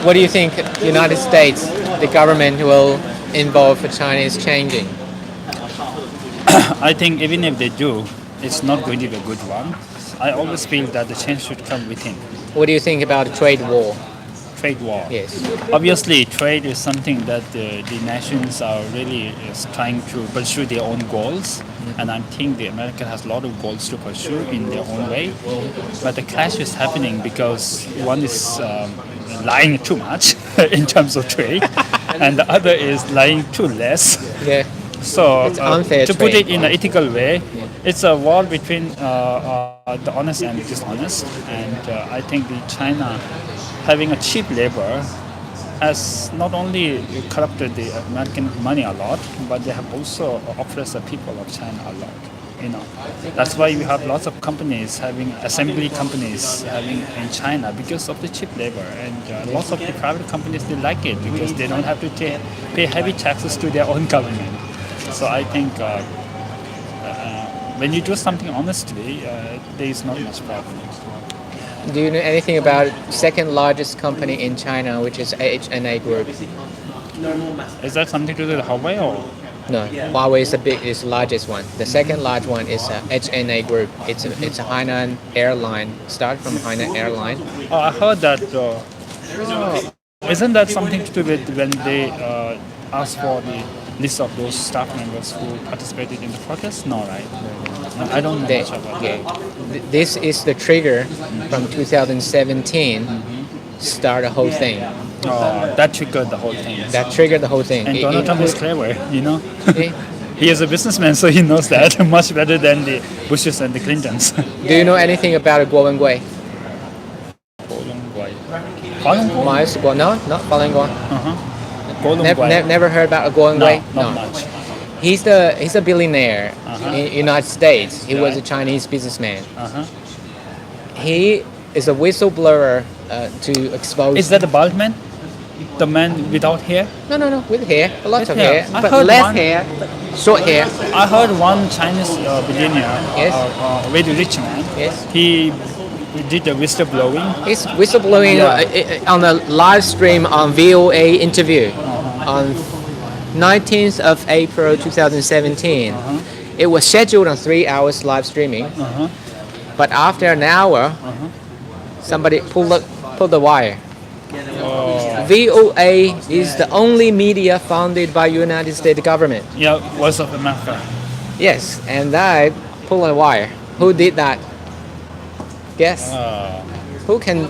What do you think United States, the government, will involve for Chinese changing? I think even if they do, it's not going to be a good one. I always feel that the change should come within. What do you think about trade war? Trade war. Yes. Obviously, trade is something that the nations are really is trying to pursue their own goals, and I think the America has a lot of goals to pursue in their own way. But the clash is happening because one is lying too much in terms of trade, and the other is lying too less. Yeah. So It's unfair to put trade. it in an ethical way, it's a war between the honest and dishonest, and I think the China having a cheap labor has not only corrupted the American money a lot, but they have also oppressed the people of China a lot. You know, that's why we have lots of companies having assembly companies having in China because of the cheap labor, and lots of the private companies they like it because they don't have to pay heavy taxes to their own government. So I think when you do something honestly, there is not much problem. Do you know anything about second largest company in China, which is HNA Group? Is that something to do with Huawei or? No, Huawei is the largest one. The second large one is HNA Group. It's a Hainan airline. Start from Hainan airline. Oh, I heard that. Isn't that something to do with when they asked for the list of those staff members who participated in the protest? No, right? No, I don't know much about that. This is the trigger from 2017. Start the whole thing. That triggered the whole thing. That triggered the whole thing. And Donald Trump is clever, you know. Eh? He is a businessman, so he knows that much better than the Bushes and the Clintons. Do you know anything about Guo Wenwei? Miles Guo? No, not Falun Gong. Never heard about Guo Wenwei? No, not much. He's a billionaire in United States. He was a Chinese businessman. He is a whistleblower to expose. Is that the bald man? The man without hair? No, with hair, a lot With of hair. hair, I but heard less one- hair, short hair. I heard one Chinese billionaire, Yes. very rich man. Yes. He did the whistleblowing. He's whistleblowing on a live stream on VOA interview on 19th of April 2017. It was scheduled on 3 hours live streaming, but after an hour, somebody pulled the wire. VOA is the only media funded by United States government. Yeah, Voice of America. Yes, and I pulled the wire. Who did that? Guess. Who can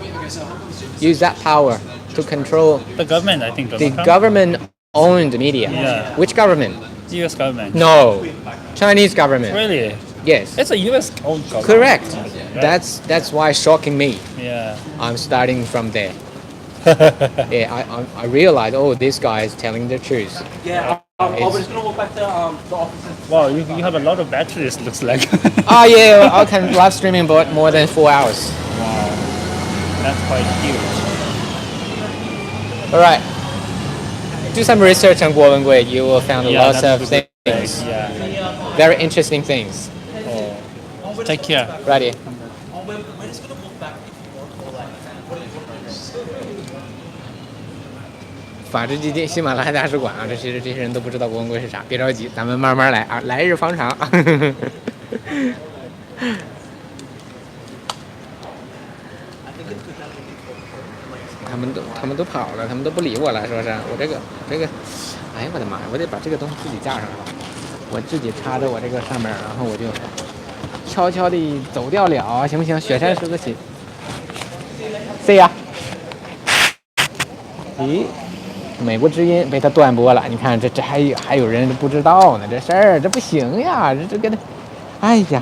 use that power to control? The government, I think. The government owned the media. Yeah. Which government? U.S. government. No, Chinese government. Really? Yes. It's a U.S. owned government. Correct. Right. That's why it's shocking me. Yeah. I'm starting from there. Yeah, I realized, oh, this guy is telling the truth. Yeah, I was just going to walk back to the office. Wow, you have a lot of batteries, looks like. Oh yeah, I can live streaming but more than 4 hours. Wow. That's quite huge. All right. Do some research on Guo Wenwei. You will find lots that of would be things. great. Yeah. Very interesting things. Oh. Take care. Righty. We're just going to walk back if you want, or like, what do you want? 法治基地喜马拉雅大使馆啊，这其实这些人都不知道郭文贵是啥，别着急，咱们慢慢来啊，来日方长。他们都跑了，他们都不理我了，是不是？我这个，哎呀我的妈呀，我得把这个东西自己架上了，我自己插着我这个上面，然后我就悄悄地走掉了，行不行？雪山收个起。谁呀？咦？美国之音被他断播了，你看这还有人不知道呢，这事儿这不行呀，这给他，哎呀，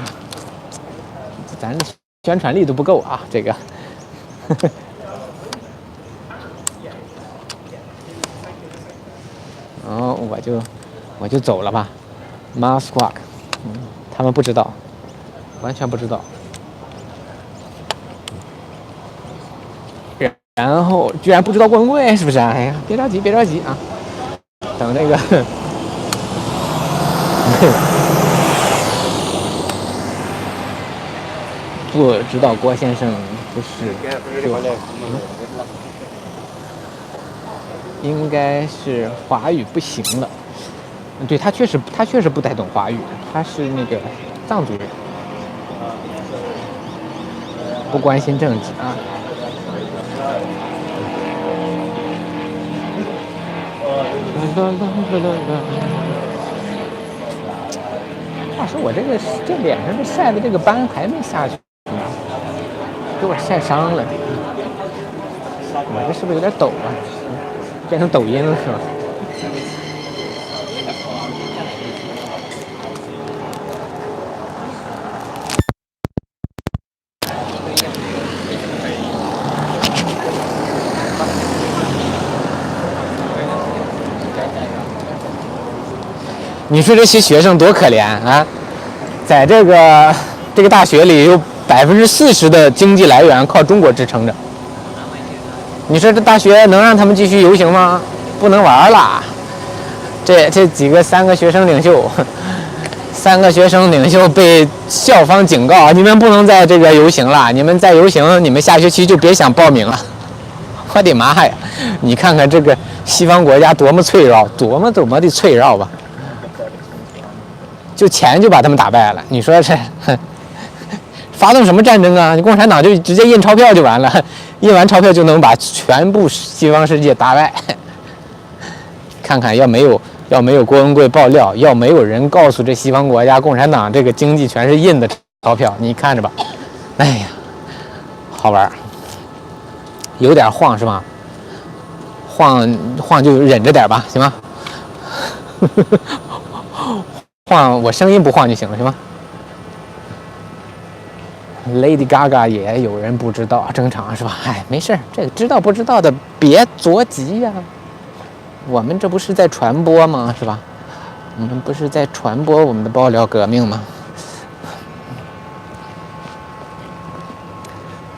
咱宣传力都不够啊，这个。然后我就走了吧 ，Mars Squawk，他们不知道，完全不知道。然后居然不知道郭文贵是不是？哎呀，别着急啊，等那个不知道郭先生不是就应该是华语不行了。对，他确实不太懂华语，他是那个藏族人。不关心政治啊。话说我这脸上这晒的这个斑还没下去呢，给我晒伤了。我这是不是有点抖啊？变成抖音了是吧？你说这些学生多可怜啊！在这个大学里，有40%的经济来源靠中国支撑着。你说这大学能让他们继续游行吗？不能玩了。这3个学生领袖，3个学生领袖被校方警告，你们不能在这个游行了，你们再游行，你们下学期就别想报名了。我的妈呀！你看看这个西方国家多么脆弱，多么的脆弱吧。就钱就把他们打败了，你说这发动什么战争啊？你共产党就直接印钞票就完了，印完钞票就能把全部西方世界打败。看看要没有郭文贵爆料，要没有人告诉这西方国家共产党这个经济全是印的钞票，你看着吧。哎呀，好玩，有点晃是吧？晃就忍着点吧，行吗？晃我声音不晃就行了，行吗 ？Lady Gaga 也有人不知道，正常是吧？哎，没事，这个知道不知道的别着急呀。我们这不是在传播吗？是吧？我们不是在传播我们的爆料革命吗？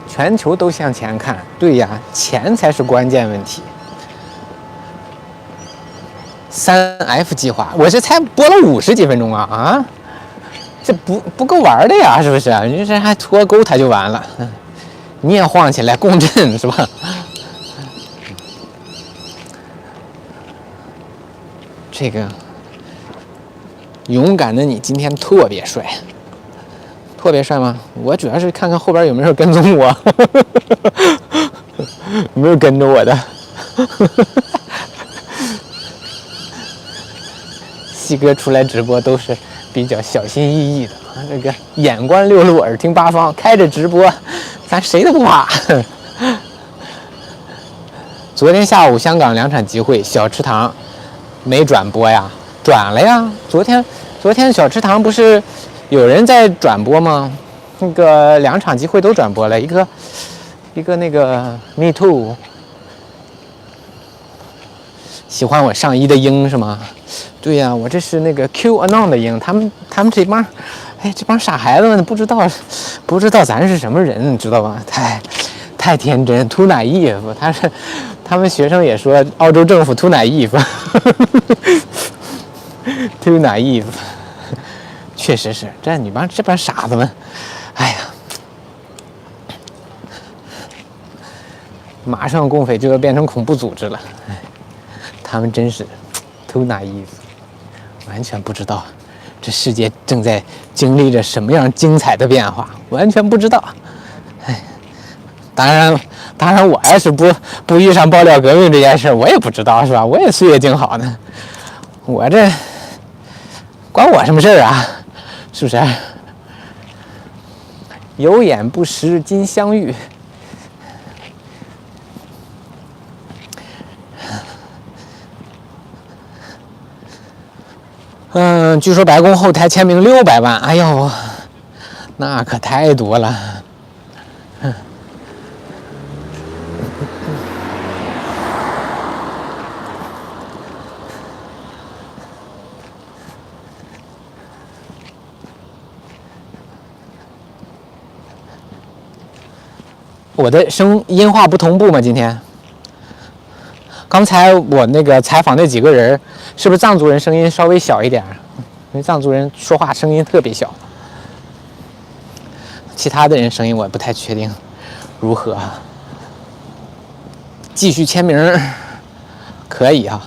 全球都向前看，对呀，钱才是关键问题。3F 计划，我这才播了50几分钟啊！这不够玩的呀，是不是？你这还脱钩它就完了，你也晃起来共振是吧？这个勇敢的你今天特别帅，特别帅吗？我主要是看看后边有没有人跟踪我，有没有跟着我的。西哥出来直播都是比较小心翼翼的，这个眼观六路，耳听八方，开着直播，咱谁都不怕。昨天下午香港2场集会，小池塘没转播呀？转了呀。昨天小池塘不是有人在转播吗？那个2场集会都转播了，一个那个 Me Too， 喜欢我上衣的鹰是吗？对呀，我这是那个 QAnon 的鹰，他们这帮傻孩子们不知道咱是什么人，你知道吧？太天真 ，too naive。他们学生也说澳洲政府 too naive， too naive， 确实是，这帮傻子们，哎呀，马上共匪就要变成恐怖组织了，他们真是 too naive。完全不知道这世界正在经历着什么样精彩的变化，完全不知道。哎，当然我要是不遇上爆料革命这件事，我也不知道是吧？我也岁月静好呢，我这关我什么事啊？是不是？有眼不识金镶玉。据说白宫后台签名600万，哎呦，那可太多了。我的音画不同步吗？今天？刚才我那个采访那几个人，是不是藏族人声音稍微小一点？因为藏族人说话声音特别小，其他的人声音我不太确定如何。继续签名可以啊，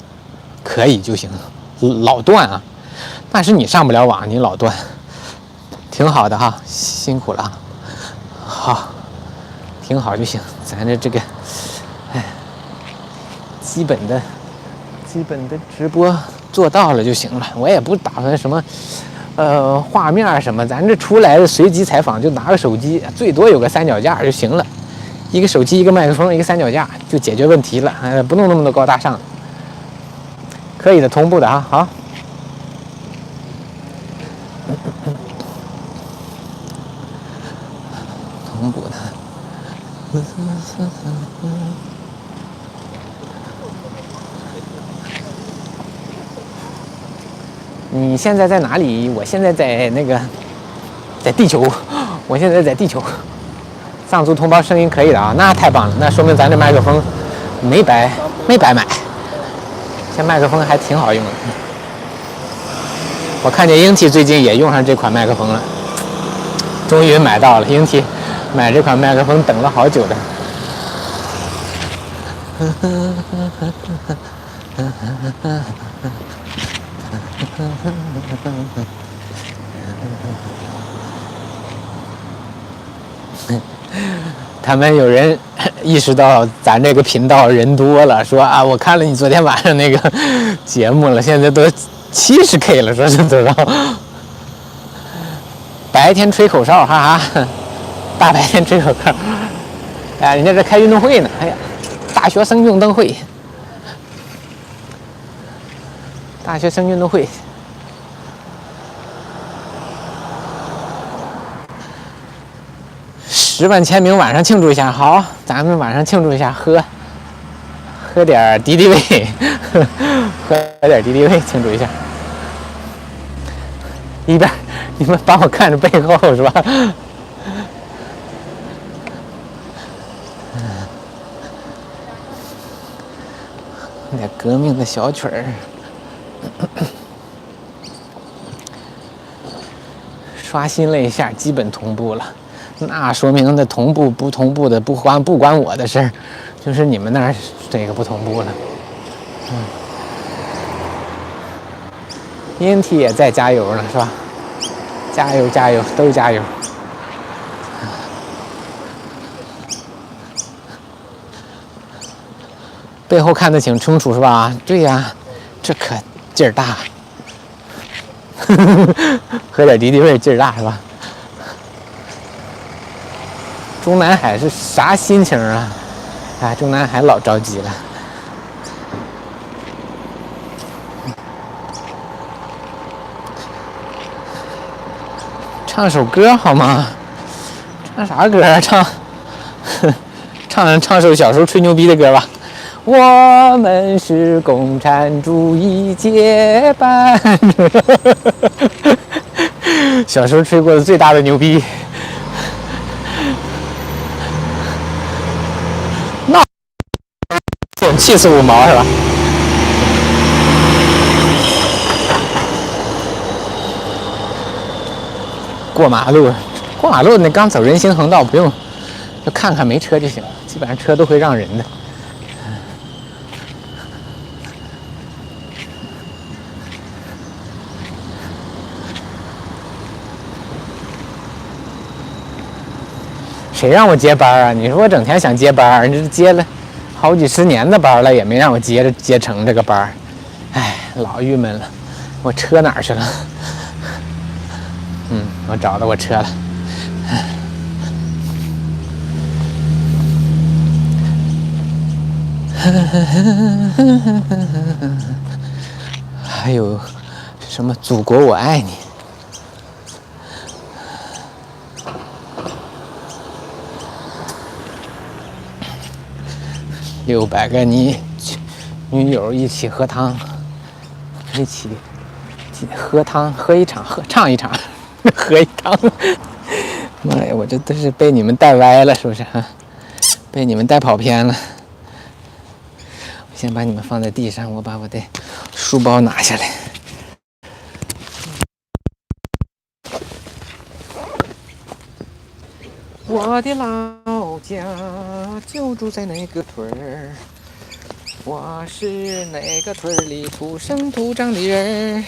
可以就行。老段啊，那是你上不了网，你老段，挺好的哈，辛苦了。好，挺好就行。咱这个，哎，基本的直播做到了就行了。我也不打算什么，画面什么，咱这出来的随机采访就拿个手机，最多有个三脚架就行了。一个手机，一个麦克风，一个三脚架就解决问题了，不弄那么多高大上。可以的，同步的啊，好。同步的。你现在在哪里？我现在在在地球，我现在在地球。藏族同胞声音可以的啊，那太棒了，那说明咱这麦克风没白买，这麦克风还挺好用的。我看见英 T 最近也用上这款麦克风了，终于买到了。英 T 买这款麦克风等了好久的。他们有人意识到咱这个频道人多了，说啊，我看了你昨天晚上那个节目了，现在都70K 了，说是多少？白天吹口哨，哈哈，大白天吹口哨，哎，人家这开运动会呢，哎呀，大学生运动会，大学生运动会。10万签名，晚上庆祝一下。好，咱们晚上庆祝一下，喝点敌敌畏，喝点敌敌畏，庆祝一下。一边你们帮我看着背后是吧？点革命的小曲儿，刷新了一下，基本同步了。那说明的同步不同步的不关我的事儿，就是你们那儿这个不同步了。英 T 也在加油呢，是吧？加油加油，都加油！背后看得挺清楚是吧？对呀，这可劲儿大，喝点敌敌畏，劲儿大是吧？中南海是啥心情啊？哎，中南海老着急了。唱首歌好吗？唱啥歌啊？唱首小时候吹牛逼的歌吧。我们是共产主义接班。小时候吹过的最大的牛逼。那气死五毛是吧？过马路那刚走人行横道不用，就看看没车就行了，基本上车都会让人的。谁让我接班啊？你说我整天想接班，这接了好几十年的班了，也没让我接成这个班，哎，老郁闷了。我车哪儿去了？我找到我车了。还有什么祖国我爱你，600个女友一起喝汤，一起喝汤，喝一场，唱一场，喝一汤。妈呀，我这都是被你们带歪了，是不是啊？被你们带跑偏了。我先把你们放在地上，我把我的书包拿下来。我的老家就住在那个村儿，我是那个村里土生土长的人。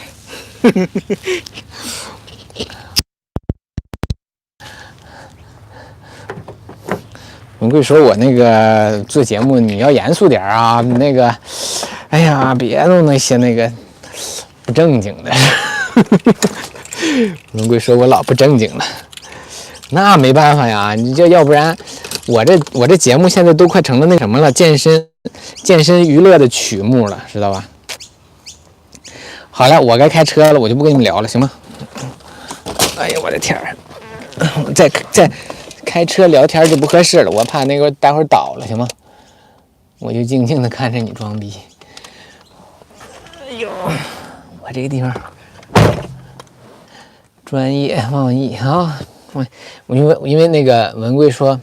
文贵说我那个做节目你要严肃点啊，那个，哎呀，别弄那些那个不正经的。文贵说我老不正经了，那没办法呀，你这要不然我这节目现在都快成了那什么了，健身娱乐的曲目了，知道吧？好了，我该开车了，我就不跟你们聊了，行吗？哎呀，我的天儿，再开车聊天就不合适了，我怕那个待会儿倒了，行吗？我就静静的看着你装逼。哎呦，我这个地方专业妄议啊！我因为那个文贵说，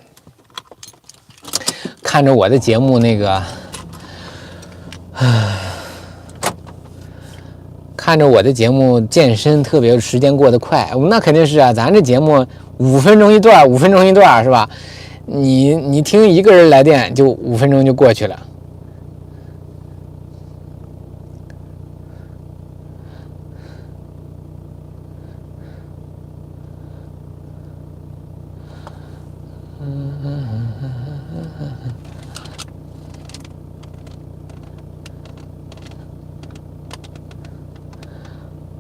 看着我的节目那个，看着我的节目健身特别时间过得快，那肯定是啊，咱这节目5分钟一段，5分钟一段是吧？你听一个人来电就5分钟就过去了。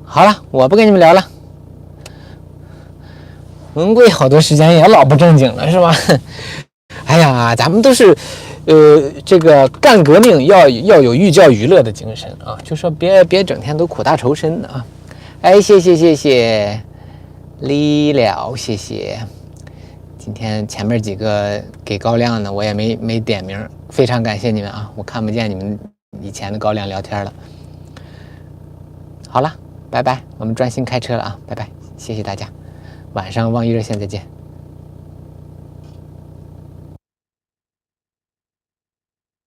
好了，我不跟你们聊了。文贵好多时间也老不正经了，是吧？哎呀，咱们都是，这个干革命要有寓教于乐的精神啊，就说别整天都苦大仇深的啊。哎，谢谢，理了，谢谢。今天前面几个给高亮的我也没点名，非常感谢你们啊，我看不见你们以前的高亮聊天了。好了。拜拜，我们专心开车了啊！拜拜，谢谢大家，晚上妄议热线再见。